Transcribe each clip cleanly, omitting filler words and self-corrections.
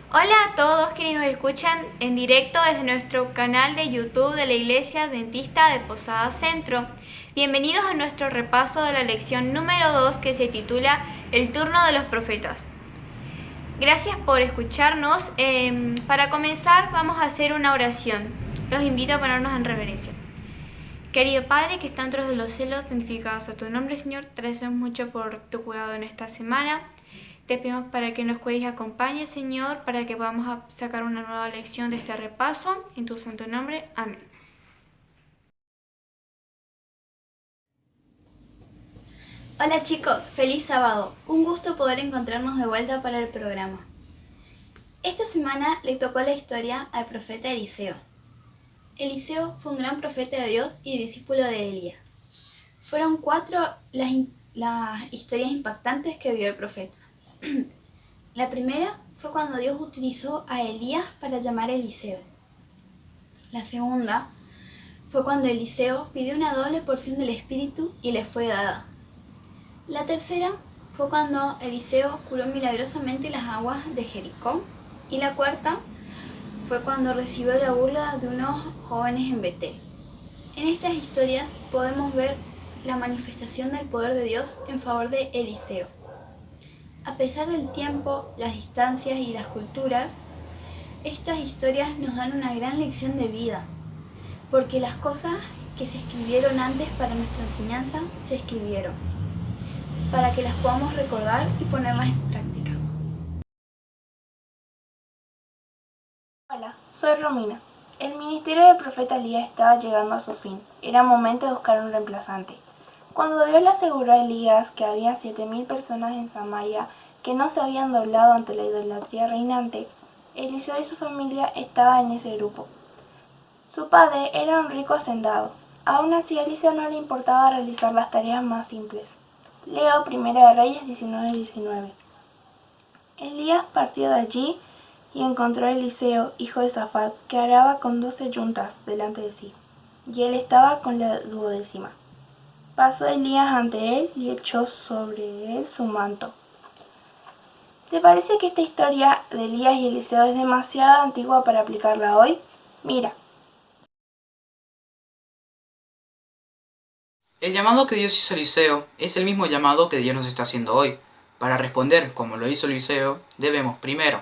Hola a todos quienes nos escuchan en directo desde nuestro canal de YouTube de la Iglesia Adventista de Posada Centro. Bienvenidos a nuestro repaso de la lección número 2 que se titula El turno de los profetas. Gracias por escucharnos. Para comenzar vamos a hacer una oración. Los invito a ponernos en reverencia. Querido Padre que está dentro de los cielos, santificado sea tu nombre, Señor. Te agradecemos mucho por tu cuidado en esta semana. Te pedimos para que nos cuides y acompañes, Señor, para que podamos sacar una nueva lección de este repaso. En tu santo nombre. Amén. Hola chicos, feliz sábado. Un gusto poder encontrarnos de vuelta para el programa. Esta semana le tocó la historia al profeta Eliseo. Eliseo fue un gran profeta de Dios y discípulo de Elías. Fueron 4 las historias impactantes que vio el profeta. La primera fue cuando Dios utilizó a Elías para llamar a Eliseo. La segunda fue cuando Eliseo pidió una doble porción del Espíritu y le fue dada. La tercera fue cuando Eliseo curó milagrosamente las aguas de Jericó. Y la cuarta fue cuando recibió la burla de unos jóvenes en Betel. En estas historias podemos ver la manifestación del poder de Dios en favor de Eliseo. A pesar del tiempo, las distancias y las culturas, estas historias nos dan una gran lección de vida, porque las cosas que se escribieron antes para nuestra enseñanza se escribieron, para que las podamos recordar y ponerlas en práctica. Hola, soy Romina. El ministerio del profeta Elías estaba llegando a su fin. Era momento de buscar un reemplazante. Cuando Dios le aseguró a Elías que había 7.000 personas en Samaria que no se habían doblado ante la idolatría reinante, Eliseo y su familia estaban en ese grupo. Su padre era un rico hacendado. Aún así, a Eliseo no le importaba realizar las tareas más simples. Leo 1 de Reyes 19:19. Elías partió de allí y encontró a Eliseo, hijo de Safat, que araba con 12 yuntas delante de sí, y él estaba con la 12ª. Pasó Elías ante él y echó sobre él su manto. ¿Te parece que esta historia de Elías y Eliseo es demasiado antigua para aplicarla hoy? Mira. El llamado que Dios hizo a Eliseo es el mismo llamado que Dios nos está haciendo hoy. Para responder como lo hizo Eliseo, debemos primero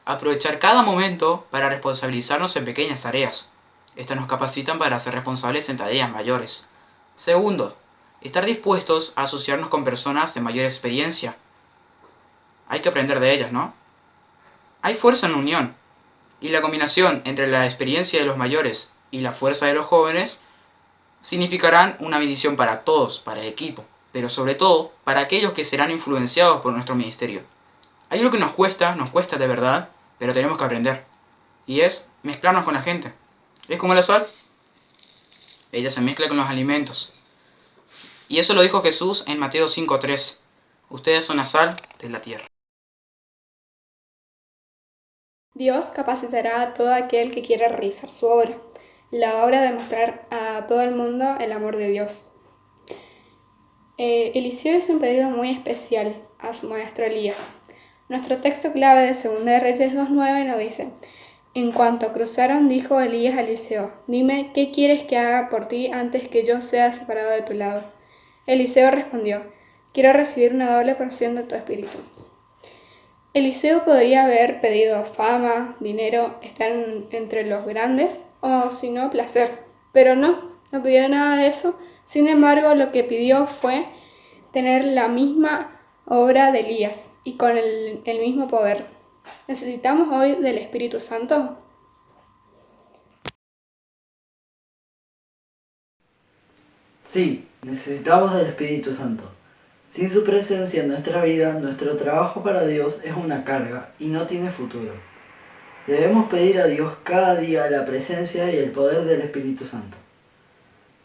aprovechar cada momento para responsabilizarnos en pequeñas tareas. Estas nos capacitan para ser responsables en tareas mayores. Segundo, estar dispuestos a asociarnos con personas de mayor experiencia. Hay que aprender de ellas, ¿no? Hay fuerza en la unión, y la combinación entre la experiencia de los mayores y la fuerza de los jóvenes significarán una bendición para todos, para el equipo, pero sobre todo para aquellos que serán influenciados por nuestro ministerio. Hay algo que nos cuesta de verdad, pero tenemos que aprender, y es mezclarnos con la gente. Es como la sal, ella se mezcla con los alimentos. Y eso lo dijo Jesús en Mateo 5:3. Ustedes son la sal de la tierra. Dios capacitará a todo aquel que quiera realizar su obra, la obra de mostrar a todo el mundo el amor de Dios. Eliseo hizo un pedido muy especial a su maestro Elías. Nuestro texto clave de 2 de Reyes 2:9 nos dice: En cuanto cruzaron, dijo Elías a Eliseo: Dime, ¿qué quieres que haga por ti antes que yo sea separado de tu lado? Eliseo respondió: Quiero recibir una doble porción de tu espíritu. Eliseo podría haber pedido fama, dinero, estar entre los grandes o, si no, placer. Pero no pidió nada de eso. Sin embargo, lo que pidió fue tener la misma obra de Elías y con el mismo poder. ¿Necesitamos hoy del Espíritu Santo? Sí, necesitamos del Espíritu Santo. Sin su presencia en nuestra vida, nuestro trabajo para Dios es una carga y no tiene futuro. Debemos pedir a Dios cada día la presencia y el poder del Espíritu Santo.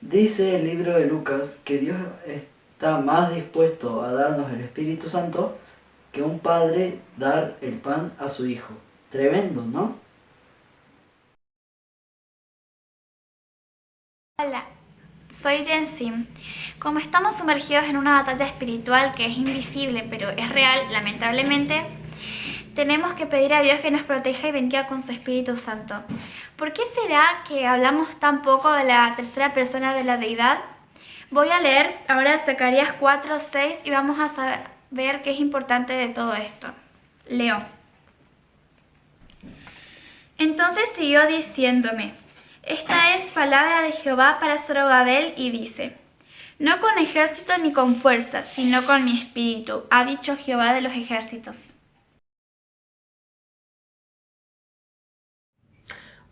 Dice el libro de Lucas que Dios está más dispuesto a darnos el Espíritu Santo que un padre dar el pan a su hijo. Tremendo, ¿no? Hola, soy Jensim. Como estamos sumergidos en una batalla espiritual que es invisible pero es real, lamentablemente, tenemos que pedir a Dios que nos proteja y bendiga con su Espíritu Santo. ¿Por qué será que hablamos tan poco de la tercera persona de la deidad? Voy a leer ahora Zacarías 4:6 y vamos a saber qué es importante de todo esto. Leo. Entonces siguió diciéndome: esta es palabra de Jehová para Zorobabel, y dice: no con ejército ni con fuerza, sino con mi espíritu, ha dicho Jehová de los ejércitos.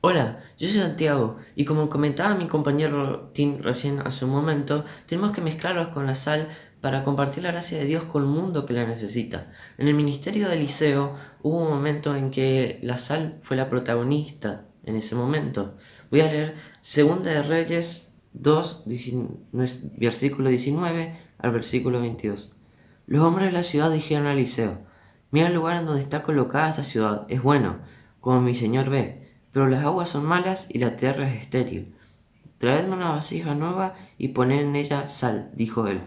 Hola, yo soy Santiago y como comentaba mi compañero Tim recién hace un momento, tenemos que mezclarlos con la sal para compartir la gracia de Dios con el mundo que la necesita. En el ministerio de Eliseo hubo un momento en que la sal fue la protagonista en ese momento. Voy a leer 2 de Reyes 2, versículo 19 al versículo 22. Los hombres de la ciudad dijeron a Eliseo: mira el lugar en donde está colocada esta ciudad, es bueno, como mi señor ve, pero las aguas son malas y la tierra es estéril. Traedme una vasija nueva y poned en ella sal, dijo él.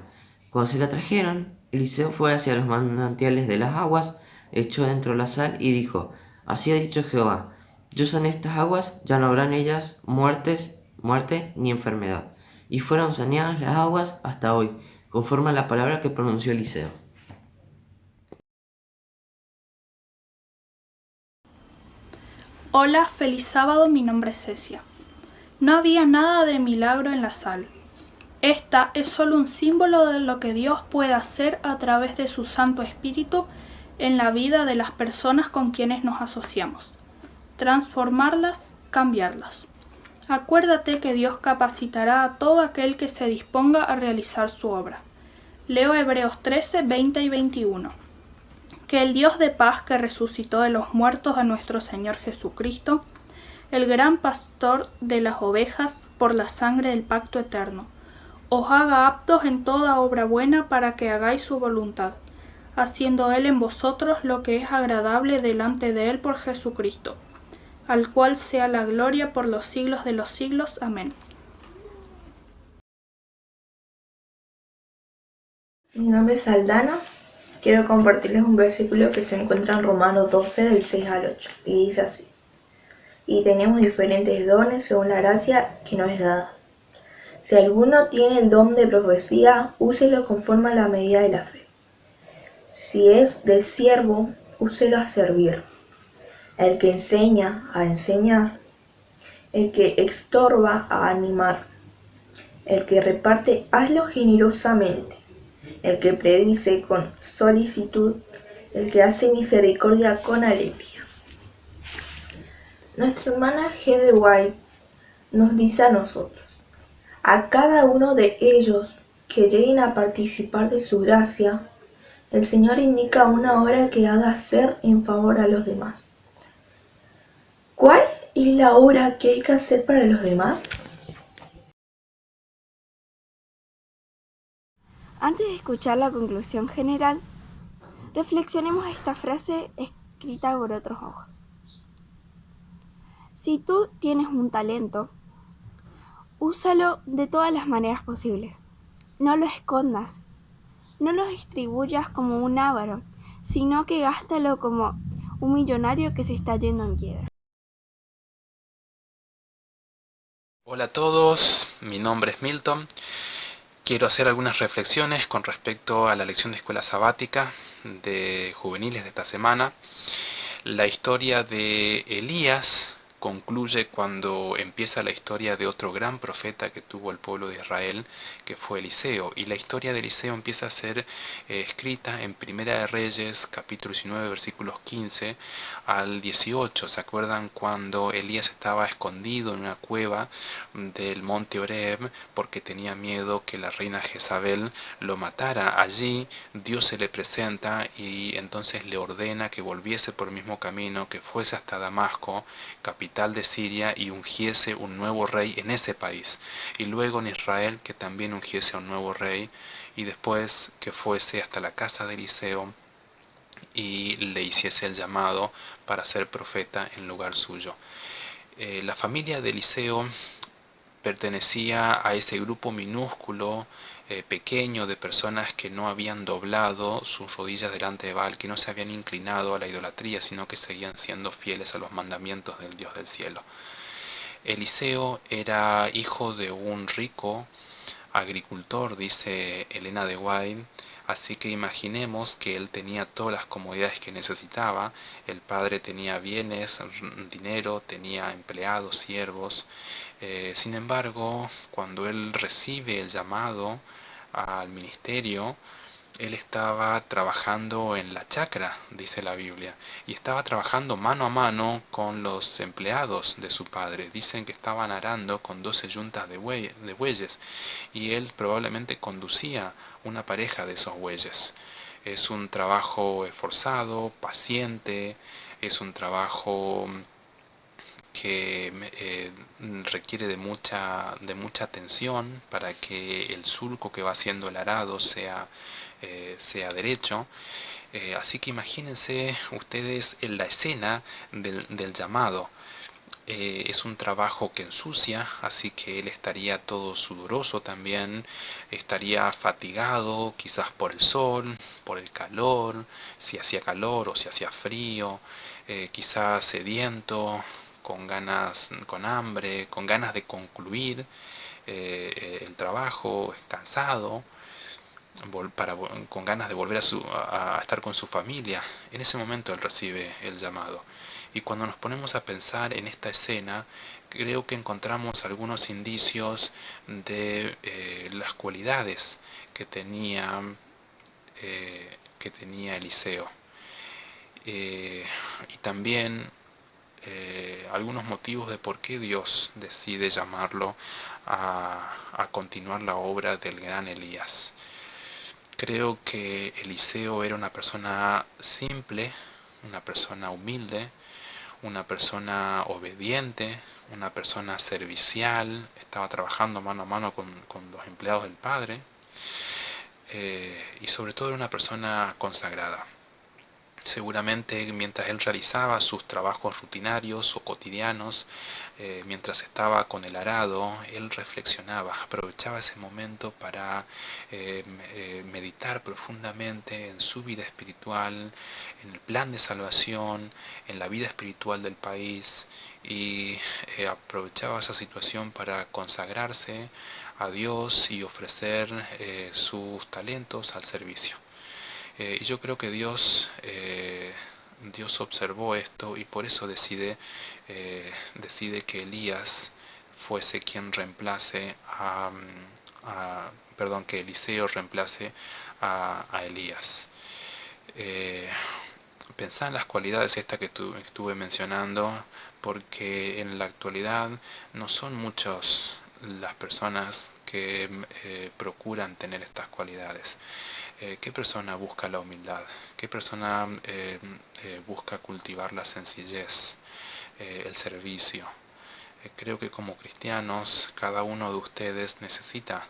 Cuando se la trajeron, Eliseo fue hacia los manantiales de las aguas, echó dentro la sal y dijo: así ha dicho Jehová, yo sané estas aguas, ya no habrá en ellas muerte ni enfermedad. Y fueron saneadas las aguas hasta hoy, conforme a la palabra que pronunció Eliseo. Hola, feliz sábado, mi nombre es Cecia. No había nada de milagro en la sal. Esta es solo un símbolo de lo que Dios puede hacer a través de su Santo Espíritu en la vida de las personas con quienes nos asociamos. Transformarlas, cambiarlas. Acuérdate que Dios capacitará a todo aquel que se disponga a realizar su obra. Leo Hebreos 13, 20 y 21. Que el Dios de paz que resucitó de los muertos a nuestro Señor Jesucristo, el gran pastor de las ovejas, por la sangre del pacto eterno, os haga aptos en toda obra buena para que hagáis su voluntad, haciendo Él en vosotros lo que es agradable delante de Él por Jesucristo, al cual sea la gloria por los siglos de los siglos. Amén. Mi nombre es Aldana. Quiero compartirles un versículo que se encuentra en Romanos 12, del 6 al 8, y dice así: y tenemos diferentes dones según la gracia que nos es dada. Si alguno tiene el don de profecía, úselo conforme a la medida de la fe. Si es de siervo, úselo a servir. El que enseña, a enseñar. El que extorba, a animar. El que reparte, hazlo generosamente. El que predice, con solicitud. El que hace misericordia, con alegría. Nuestra hermana G. de White nos dice a nosotros: a cada uno de ellos que lleguen a participar de su gracia, el Señor indica una obra que ha de hacer en favor a los demás. ¿Cuál es la obra que hay que hacer para los demás? Antes de escuchar la conclusión general, reflexionemos esta frase escrita por otros ojos. Si tú tienes un talento, úsalo de todas las maneras posibles. No lo escondas, no lo distribuyas como un avaro, sino que gástalo como un millonario que se está yendo en quiebra. Hola a todos, mi nombre es Milton. Quiero hacer algunas reflexiones con respecto a la lección de escuela sabática de juveniles de esta semana. La historia de Elías concluye cuando empieza la historia de otro gran profeta que tuvo el pueblo de Israel, que fue Eliseo. Y la historia de Eliseo empieza a ser escrita en Primera de Reyes, capítulo 19, versículos 15 al 18. ¿Se acuerdan cuando Elías estaba escondido en una cueva del monte Oreb porque tenía miedo que la reina Jezabel lo matara? Allí Dios se le presenta y entonces le ordena que volviese por el mismo camino, que fuese hasta Damasco, capital de Siria, y ungiese un nuevo rey en ese país, y luego en Israel que también ungiese a un nuevo rey, y después que fuese hasta la casa de Eliseo y le hiciese el llamado para ser profeta en lugar suyo. La familia de Eliseo pertenecía a ese grupo minúsculo, pequeño, de personas que no habían doblado sus rodillas delante de Baal, que no se habían inclinado a la idolatría, sino que seguían siendo fieles a los mandamientos del Dios del cielo. Eliseo era hijo de un rico agricultor, dice Elena de White, así que imaginemos que él tenía todas las comodidades que necesitaba. El padre tenía bienes, dinero, tenía empleados, siervos. Sin embargo, cuando él recibe el llamado al ministerio, él estaba trabajando en la chacra, dice la Biblia, y estaba trabajando mano a mano con los empleados de su padre. Dicen que estaban arando con 12 yuntas de bueyes, y él probablemente conducía una pareja de esos bueyes. Es un trabajo esforzado, paciente, es un trabajo que requiere de mucha atención para que el surco que va haciendo el arado sea derecho. Así que imagínense ustedes en la escena del llamado. Es un trabajo que ensucia, así que él estaría todo sudoroso también, estaría fatigado quizás por el sol, por el calor, si hacía calor o si hacía frío, quizás sediento, con ganas, con hambre, con ganas de concluir el trabajo, cansado, con ganas de volver a estar con su familia. En ese momento él recibe el llamado. Y cuando nos ponemos a pensar en esta escena, creo que encontramos algunos indicios de las cualidades que tenía Eliseo. Y también algunos motivos de por qué Dios decide llamarlo a continuar la obra del gran Elías. Creo que Eliseo era una persona simple, una persona humilde, una persona obediente, una persona servicial, estaba trabajando mano a mano con los empleados del Padre, y sobre todo era una persona consagrada. Seguramente mientras él realizaba sus trabajos rutinarios o cotidianos, mientras estaba con el arado, él reflexionaba, aprovechaba ese momento para meditar profundamente en su vida espiritual, en el plan de salvación, en la vida espiritual del país, y aprovechaba esa situación para consagrarse a Dios y ofrecer sus talentos al servicio. Y yo creo que Dios observó esto y por eso decide que Elías fuese quien reemplace que Eliseo reemplace a Elías. Pensá en las cualidades estas que estuve mencionando, porque en la actualidad no son muchas las personas que procuran tener estas cualidades. ¿Qué persona busca la humildad? ¿Qué persona busca cultivar la sencillez, el servicio? Creo que como cristianos, cada uno de ustedes necesita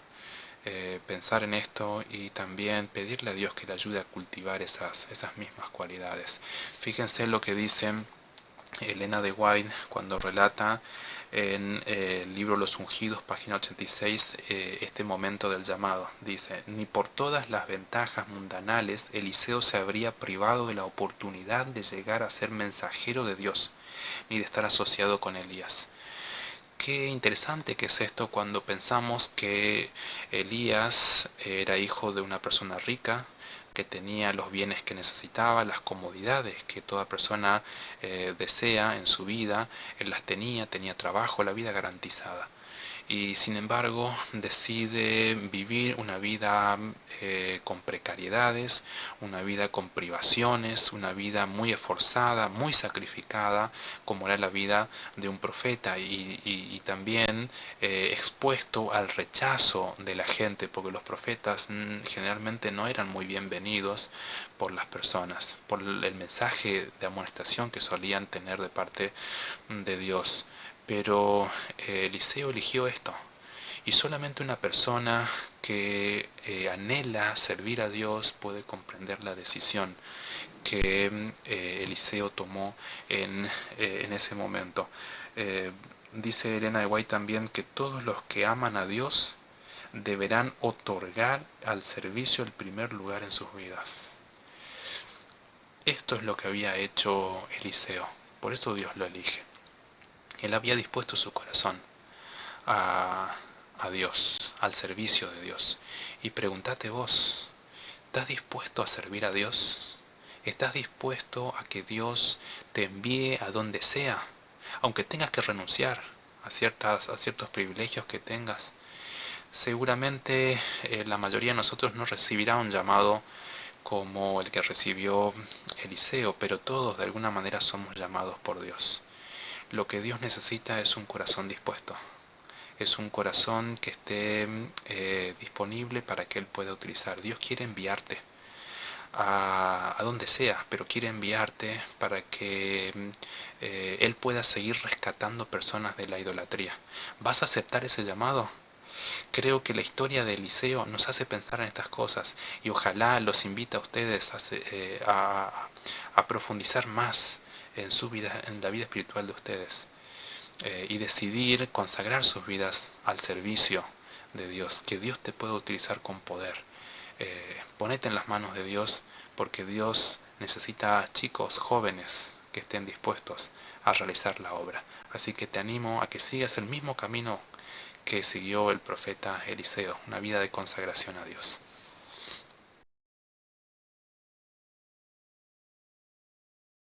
pensar en esto y también pedirle a Dios que le ayude a cultivar esas mismas cualidades. Fíjense lo que dice Elena de White cuando relata en el libro Los Ungidos, página 86, este momento del llamado. Dice: ni por todas las ventajas mundanales Eliseo se habría privado de la oportunidad de llegar a ser mensajero de Dios, ni de estar asociado con Elías. Qué interesante que es esto cuando pensamos que Elías era hijo de una persona rica, que tenía los bienes que necesitaba, las comodidades que toda persona desea en su vida. Él las tenía trabajo, la vida garantizada. Y sin embargo decide vivir una vida con precariedades, una vida con privaciones, una vida muy esforzada, muy sacrificada, como era la vida de un profeta, y también expuesto al rechazo de la gente, porque los profetas generalmente no eran muy bienvenidos por las personas, por el mensaje de amonestación que solían tener de parte de Dios. Pero Eliseo eligió esto, y solamente una persona que anhela servir a Dios puede comprender la decisión que Eliseo tomó en ese momento. Dice Elena de White también que todos los que aman a Dios deberán otorgar al servicio el primer lugar en sus vidas. Esto es lo que había hecho Eliseo, por eso Dios lo elige. Él había dispuesto su corazón a Dios, al servicio de Dios. Y pregúntate vos, ¿estás dispuesto a servir a Dios? ¿Estás dispuesto a que Dios te envíe a donde sea? Aunque tengas que renunciar a ciertos privilegios que tengas. Seguramente la mayoría de nosotros no recibirá un llamado como el que recibió Eliseo, pero todos de alguna manera somos llamados por Dios. Lo que Dios necesita es un corazón dispuesto. Es un corazón que esté disponible para que Él pueda utilizar. Dios quiere enviarte a donde sea, pero quiere enviarte para que Él pueda seguir rescatando personas de la idolatría. ¿Vas a aceptar ese llamado? Creo que la historia de Eliseo nos hace pensar en estas cosas y ojalá los invita a ustedes a profundizar más en su vida, en la vida espiritual de ustedes y decidir consagrar sus vidas al servicio de Dios, que Dios te pueda utilizar con poder. Ponete en las manos de Dios, porque Dios necesita chicos jóvenes que estén dispuestos a realizar la obra. Así que te animo a que sigas el mismo camino que siguió el profeta Eliseo, una vida de consagración a Dios.